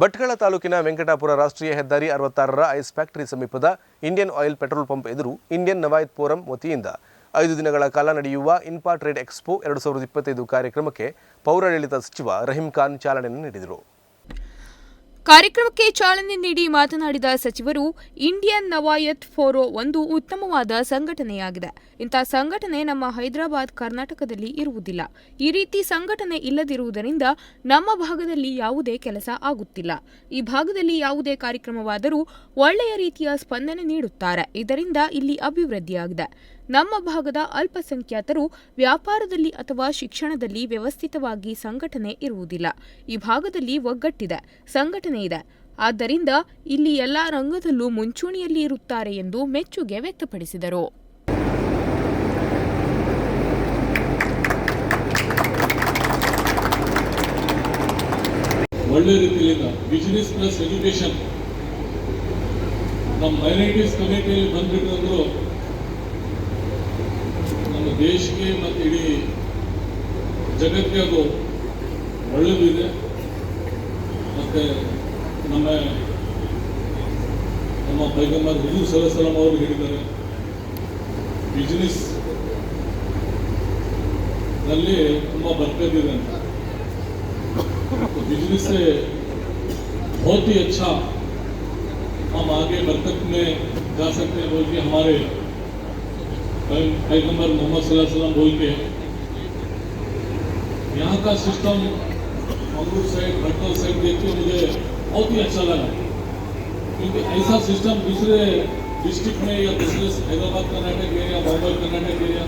ಭಟ್ಕಳ ತಾಲೂಕಿನ ವೆಂಕಟಾಪುರ ರಾಷ್ಟ್ರೀಯ ಹೆದ್ದಾರಿ 66ರ ಐಸ್ ಫ್ಯಾಕ್ಟರಿ ಸಮೀಪದ ಇಂಡಿಯನ್ ಆಯಿಲ್ ಪೆಟ್ರೋಲ್ ಪಂಪ್ ಎದುರು ಇಂಡಿಯನ್ ನವಾಯತ್ ಫೋರಂ ವತಿಯಿಂದ 5 ದಿನಗಳ ಕಾಲ ನಡೆಯುವ ಇನ್ಫಾ ಟ್ರೇಡ್ ಎಕ್ಸ್ಪೋ 2025 ಕಾರ್ಯಕ್ರಮಕ್ಕೆ ಪೌರಾಡಳಿತ ಸಚಿವ ರಹೀಂ ಖಾನ್ ಚಾಲನೆ ನೀಡಿದರು. ಕಾರ್ಯಕ್ರಮಕ್ಕೆ ಚಾಲನೆ ನೀಡಿ ಮಾತನಾಡಿದ ಸಚಿವರು, ಇಂಡಿಯನ್ ನವಾಯತ್ ಫೋರೋ ಒಂದು ಉತ್ತಮವಾದ ಸಂಘಟನೆಯಾಗಿದೆ. ಇಂಥ ಸಂಘಟನೆ ನಮ್ಮ ಹೈದರಾಬಾದ್, ಕರ್ನಾಟಕದಲ್ಲಿ ಇರುವುದಿಲ್ಲ. ಈ ರೀತಿ ಸಂಘಟನೆ ಇಲ್ಲದಿರುವುದರಿಂದ ನಮ್ಮ ಭಾಗದಲ್ಲಿ ಯಾವುದೇ ಕೆಲಸ ಆಗುತ್ತಿಲ್ಲ. ಈ ಭಾಗದಲ್ಲಿ ಯಾವುದೇ ಕಾರ್ಯಕ್ರಮವಾದರೂ ಒಳ್ಳೆಯ ರೀತಿಯ ಸ್ಪಂದನೆ ನೀಡುತ್ತಾರೆ. ಇದರಿಂದ ಇಲ್ಲಿ ಅಭಿವೃದ್ಧಿಯಾಗಿದೆ. ನಮ್ಮ ಭಾಗದ ಅಲ್ಪಸಂಖ್ಯಾತರು ವ್ಯಾಪಾರದಲ್ಲಿ ಅಥವಾ ಶಿಕ್ಷಣದಲ್ಲಿ ವ್ಯವಸ್ಥಿತವಾಗಿ ಸಂಘಟನೆ ಇರುವುದಿಲ್ಲ. ಈ ಭಾಗದಲ್ಲಿ ಒಗ್ಗಟ್ಟಿದೆ, ಸಂಘಟನೆ ಇದೆ. ಆದ್ದರಿಂದ ಇಲ್ಲಿ ಎಲ್ಲ ರಂಗದಲ್ಲೂ ಮುಂಚೂಣಿಯಲ್ಲಿ ಇರುತ್ತಾರೆ ಎಂದು ಮೆಚ್ಚುಗೆ ವ್ಯಕ್ತಪಡಿಸಿದರು. ಒಳ್ಳೆ ರೀತಿಯಿಂದ ಬಿಸಿನೆಸ್ ಪ್ಲಸ್ ಎಜುಕೇಶನ್ ನಮ್ಮ ಮೈನಾರಿಟೀಸ್ ಕಮಿಟಿಯಲ್ಲಿ ಬಂದ್ಬಿಟ್ಟು ನಮ್ಮ ದೇಶಕ್ಕೆ ಮತ್ತು ಇಡೀ ಜಗತ್ತಿಗೆ ಅದು ಒಳ್ಳೆಯದು ಇದೆ. ಮತ್ತು ನಮ್ಮ ಪೈಗಂಬರ್ ಹುಜೂರ್ ಸಲ್ಲಲ್ಲಾಹು ಅವರು ಹೇಳಿದ್ದಾರೆ, ಬಿಸ್ನೆಸ್ ನಲ್ಲಿ ತುಂಬ ಬರ್ಕತ್ ಇದೆ ಅಂತ. बिजनेस से बहुत ही अच्छा हम आगे बरकत में जा सकते हैं बोल के हमारे पैगंबर मोहम्मद सल्लल्लाहु अलैहि वसल्लम बोल के यहाँ का सिस्टम मंगरूर साइड भटकल साइड देख के मुझे बहुत ही अच्छा लगा, क्योंकि ऐसा सिस्टम दूसरे डिस्ट्रिक्ट में या दूसरे हैदराबाद कर्नाटक एरिया, बॉम्बे कर्नाटक एरिया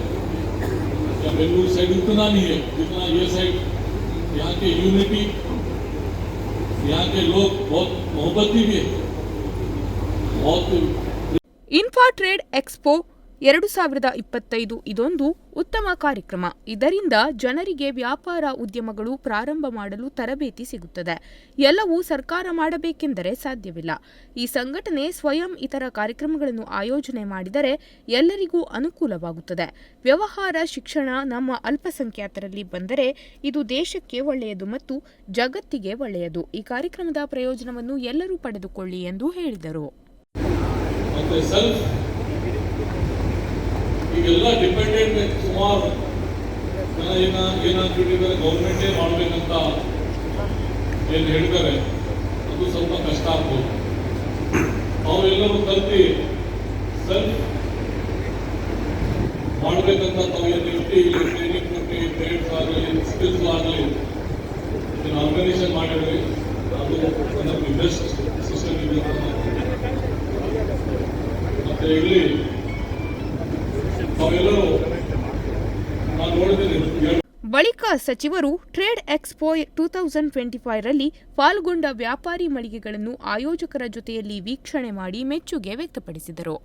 या बेंगलुरु साइड उतना नहीं है जितना ये साइड. यहाँ के यूनिटी, यहाँ के लोग बहुत मोहब्बती भी है. बहुत ಇನ್ಫಾ ಟ್ರೇಡ್ ಎಕ್ಸ್ಪೋ 2025 ಇದೊಂದು ಉತ್ತಮ ಕಾರ್ಯಕ್ರಮ. ಇದರಿಂದ ಜನರಿಗೆ ವ್ಯಾಪಾರ ಉದ್ಯಮಗಳು ಪ್ರಾರಂಭ ಮಾಡಲು ತರಬೇತಿ ಸಿಗುತ್ತದೆ. ಎಲ್ಲವೂ ಸರ್ಕಾರ ಮಾಡಬೇಕೆಂದರೆ ಸಾಧ್ಯವಿಲ್ಲ. ಈ ಸಂಘಟನೆ ಸ್ವಯಂ ಇತರ ಕಾರ್ಯಕ್ರಮಗಳನ್ನು ಆಯೋಜನೆ ಮಾಡಿದರೆ ಎಲ್ಲರಿಗೂ ಅನುಕೂಲವಾಗುತ್ತದೆ. ವ್ಯವಹಾರ, ಶಿಕ್ಷಣ ನಮ್ಮ ಅಲ್ಪಸಂಖ್ಯಾತರಲ್ಲಿ ಬಂದರೆ ಇದು ದೇಶಕ್ಕೆ ಒಳ್ಳೆಯದು ಮತ್ತು ಜಗತ್ತಿಗೆ ಒಳ್ಳೆಯದು. ಈ ಕಾರ್ಯಕ್ರಮದ ಪ್ರಯೋಜನವನ್ನು ಎಲ್ಲರೂ ಪಡೆದುಕೊಳ್ಳಿ ಎಂದು ಹೇಳಿದರು. ಈಗೆಲ್ಲ ಡಿಪೆಂಡೆಂಟ್ ಸುಮಾರು ಜನ ಏನಾಗ್ಬಿಟ್ಟಿದ್ದಾರೆ, ಗೌರ್ಮೆಂಟೇ ಮಾಡಬೇಕಂತ ಏನು ಹೇಳ್ತಾರೆ, ಅದು ಸ್ವಲ್ಪ ಕಷ್ಟ ಆಗ್ಬೋದು. ತಾವೆಲ್ಲರೂ ಕಲ್ತು ಸೆಲ್ಫ್ ಮಾಡಬೇಕಂತ ತಾವು ಏನು ಇಲ್ಲಿ ಟ್ರೈನಿಂಗ್ ಕೊಟ್ಟು ಟ್ರೇಡ್ಸ್ ಆಗಲಿ ಸ್ಕಿಲ್ಸ್ ಆಗಲಿ ಆರ್ಗನೈಸೇಷನ್ ಮಾಡಿದ್ರಿ, ಅದು ಒಂದು ಬೆಸ್ಟ್ ಸಿಸ್ಟಮ್ ಇದೆ. ಮತ್ತೆ ಇಲ್ಲಿ ಬಳಿಕ ಸಚಿವರು ಟ್ರೇಡ್ ಎಕ್ಸ್ಪೋ 2025 ರಲ್ಲಿ ಪಾಲ್ಗೊಂಡ ವ್ಯಾಪಾರಿ ಮಳಿಗೆಗಳನ್ನು ಆಯೋಜಕರ ಜೊತೆಯಲ್ಲಿ ವೀಕ್ಷಣೆ ಮಾಡಿ ಮೆಚ್ಚುಗೆ ವ್ಯಕ್ತಪಡಿಸಿದರು.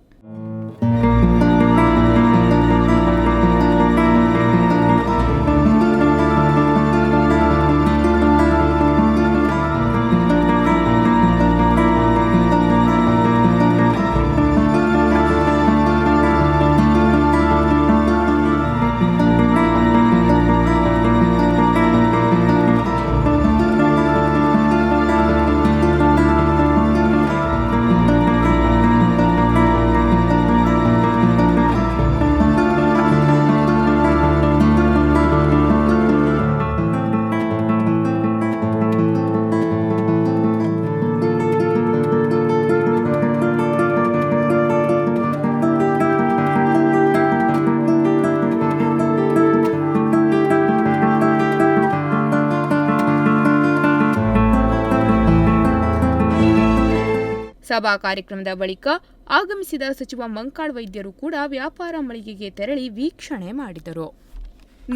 ಸಭಾ ಕಾರ್ಯಕ್ರಮದ ಬಳಿಕ ಆಗಮಿಸಿದ ಸಚಿವ ಮಂಕಾಳ್ ವೈದ್ಯರು ಕೂಡ ವ್ಯಾಪಾರ ಮಳಿಗೆಗೆ ತೆರಳಿ ವೀಕ್ಷಣೆ ಮಾಡಿದರು.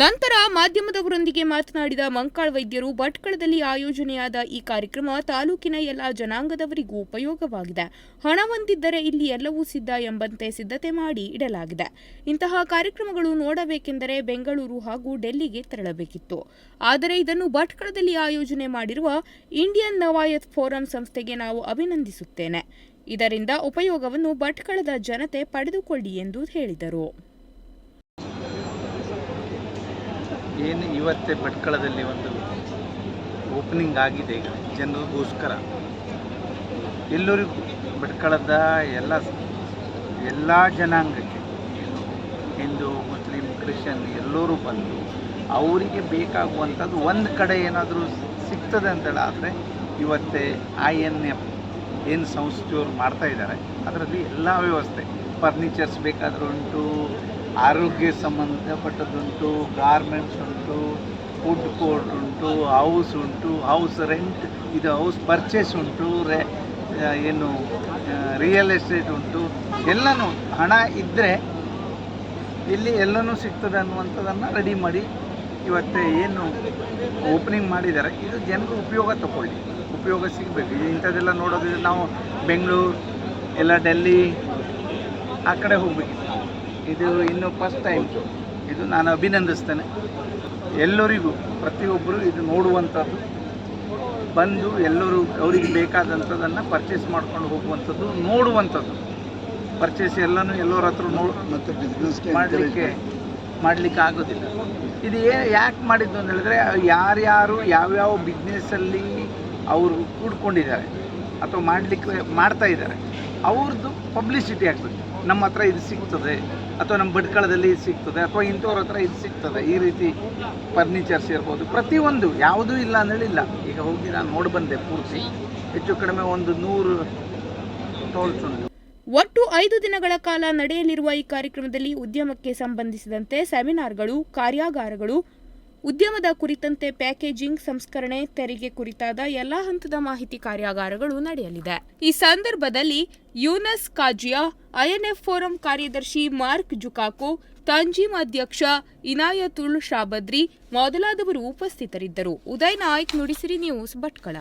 ನಂತರ ಮಾಧ್ಯಮದವರೊಂದಿಗೆ ಮಾತನಾಡಿದ ಮಂಕಾಳ್ ವೈದ್ಯರು, ಭಟ್ಕಳದಲ್ಲಿ ಆಯೋಜನೆಯಾದ ಈ ಕಾರ್ಯಕ್ರಮ ತಾಲೂಕಿನ ಎಲ್ಲ ಜನಾಂಗದವರಿಗೂ ಉಪಯೋಗವಾಗಿದೆ. ಹಣ ಹೊಂದಿದ್ದರೆ ಇಲ್ಲಿ ಎಲ್ಲವೂ ಸಿದ್ಧ ಎಂಬಂತೆ ಸಿದ್ಧತೆ ಮಾಡಿ ಇಡಲಾಗಿದೆ. ಇಂತಹ ಕಾರ್ಯಕ್ರಮಗಳು ನೋಡಬೇಕೆಂದರೆ ಬೆಂಗಳೂರು ಹಾಗೂ ಡೆಲ್ಲಿಗೆ ತೆರಳಬೇಕಿತ್ತು. ಆದರೆ ಇದನ್ನು ಭಟ್ಕಳದಲ್ಲಿ ಆಯೋಜನೆ ಮಾಡಿರುವ ಇಂಡಿಯನ್ ನವಾಯತ್ ಫೋರಂ ಸಂಸ್ಥೆಗೆ ನಾವು ಅಭಿನಂದಿಸುತ್ತೇನೆ. ಇದರಿಂದ ಉಪಯೋಗವನ್ನು ಭಟ್ಕಳದ ಜನತೆ ಪಡೆದುಕೊಳ್ಳಿ ಎಂದು ಹೇಳಿದರು. ಏನು ಇವತ್ತೇ ಭಟ್ಕಳದಲ್ಲಿ ಒಂದು ಓಪನಿಂಗ್ ಆಗಿದೆ ಈಗ ಜನರಿಗೋಸ್ಕರ. ಎಲ್ಲರಿಗೂ ಭಟ್ಕಳದ ಎಲ್ಲ ಜನಾಂಗಕ್ಕೆ, ಹಿಂದೂ, ಮುಸ್ಲಿಂ, ಕ್ರಿಶ್ಚಿಯನ್ ಎಲ್ಲರೂ ಬಂದು ಅವರಿಗೆ ಬೇಕಾಗುವಂಥದ್ದು ಒಂದು ಕಡೆ ಏನಾದರೂ ಸಿಗ್ತದೆ ಅಂತೇಳಾದರೆ ಇವತ್ತೇ INF ಏನು ಸಂಸ್ಥೆಯವರು ಮಾಡ್ತಾ ಇದ್ದಾರೆ ಅದರಲ್ಲಿ ಎಲ್ಲ ವ್ಯವಸ್ಥೆ, ಫರ್ನಿಚರ್ಸ್ ಬೇಕಾದರೂ ಉಂಟು, ಆರೋಗ್ಯ ಸಂಬಂಧಪಟ್ಟದ್ದುಂಟು, ಗಾರ್ಮೆಂಟ್ಸ್ ಉಂಟು, ಫುಡ್ ಕೋರ್ಟ್ ಉಂಟು, ಹೌಸ್ ಉಂಟು, ಹೌಸ್ ರೆಂಟ್ ಇದು ಹೌಸ್ ಪರ್ಚೇಸ್ ಉಂಟು, ಏನು ರಿಯಲ್ ಎಸ್ಟೇಟ್ ಉಂಟು. ಎಲ್ಲನೂ ಹಣ ಇದ್ದರೆ ಇಲ್ಲಿ ಎಲ್ಲನೂ ಸಿಗ್ತದೆ ಅನ್ನುವಂಥದ್ದನ್ನು ರೆಡಿ ಮಾಡಿ ಇವತ್ತೇ ಏನು ಓಪನಿಂಗ್ ಮಾಡಿದ್ದಾರೆ ಇದು ಜನರು ಉಪಯೋಗ ಸಿಗಬೇಕು. ಇದು ಇಂಥದ್ದೆಲ್ಲ ನೋಡೋದಿದ್ರೆ ನಾವು ಬೆಂಗಳೂರು ಎಲ್ಲ ಡೆಲ್ಲಿ ಆ ಕಡೆ ಹೋಗಬೇಕಿತ್ತು. ಇದು ಇನ್ನು ಫಸ್ಟ್ ಟೈಮ್, ಇದು ನಾನು ಅಭಿನಂದಿಸ್ತೇನೆ ಎಲ್ಲರಿಗೂ. ಪ್ರತಿಯೊಬ್ಬರು ಇದು ನೋಡುವಂಥದ್ದು, ಬಂದು ಎಲ್ಲರೂ ಅವರಿಗೆ ಬೇಕಾದಂಥದ್ದನ್ನು ಪರ್ಚೇಸ್ ಮಾಡ್ಕೊಂಡು ಹೋಗುವಂಥದ್ದು, ನೋಡುವಂಥದ್ದು. ಪರ್ಚೇಸ್ ಎಲ್ಲರ ಹತ್ರ ಮತ್ತು ಬಿಸ್ನೆಸ್ ಮಾಡಲಿಕ್ಕೆ ಆಗೋದಿಲ್ಲ. ಇದು ಯಾಕೆ ಮಾಡಿದ್ದು ಅಂತ ಹೇಳಿದ್ರೆ, ಯಾರ್ಯಾರು ಯಾವ್ಯಾವ ಬಿಸ್ನೆಸ್ಸಲ್ಲಿ ಅವರು ಕೂಡ್ಕೊಂಡಿದ್ದಾರೆ ಅಥವಾ ಮಾಡ್ತಾ ಇದ್ದಾರೆ ಅವ್ರದ್ದು ಪಬ್ಲಿಸಿಟಿ ಆಗಬೇಕು. ನಮ್ಮ ಹತ್ರ ಇದು ಸಿಗ್ತದೆ ಅಥವಾ ನಮ್ಮ ಭಟ್ಕಳದಲ್ಲಿ ಇದು ಸಿಗ್ತದೆ ಅಥವಾ ಇಂಥವ್ರ ಹತ್ರ ಇದು ಸಿಗ್ತದೆ. ಈ ರೀತಿ ಫರ್ನಿಚರ್ಸ್ ಇರ್ಬೋದು, ಪ್ರತಿಯೊಂದು ಯಾವುದೂ ಇಲ್ಲ ಅಂದೇಳಿಲ್ಲ. ಈಗ ಹೋಗಿ ನಾನು ನೋಡಿ ಬಂದೆ, ಪೂರ್ತಿ ಹೆಚ್ಚು ಕಡಿಮೆ ಒಂದು 100 ಸ್ಟಾಲ್ಸ್ ಉಂಟು. ಒಟ್ಟು 5 ದಿನಗಳ ಕಾಲ ನಡೆಯಲಿರುವ ಈ ಕಾರ್ಯಕ್ರಮದಲ್ಲಿ ಉದ್ಯಮಕ್ಕೆ ಸಂಬಂಧಿಸಿದಂತೆ ಸೆಮಿನಾರ್ಗಳು, ಕಾರ್ಯಾಗಾರಗಳು, ಉದ್ಯಮದ ಕುರಿತಂತೆ ಪ್ಯಾಕೇಜಿಂಗ್, ಸಂಸ್ಕರಣೆ, ತೆರಿಗೆ ಕುರಿತಾದ ಎಲ್ಲಾ ಹಂತದ ಮಾಹಿತಿ ಕಾರ್ಯಾಗಾರಗಳು ನಡೆಯಲಿದೆ. ಈ ಸಂದರ್ಭದಲ್ಲಿ ಯೂನಸ್ ಕಾಜಿಯಾ, INF ಫೋರಂ ಕಾರ್ಯದರ್ಶಿ ಮಾರ್ಕ್ ಜುಕಾಕೋ, ತಂಜೀಮ್ ಅಧ್ಯಕ್ಷ ಇನಾಯತುಲ್ ಶಾಬದ್ರಿ ಮೊದಲಾದವರು ಉಪಸ್ಥಿತರಿದ್ದರು. ಉದಯ್ ನಾಯ್ಕ್, ನುಡಿಸಿರಿ ನ್ಯೂಸ್, ಭಟ್ಕಳ.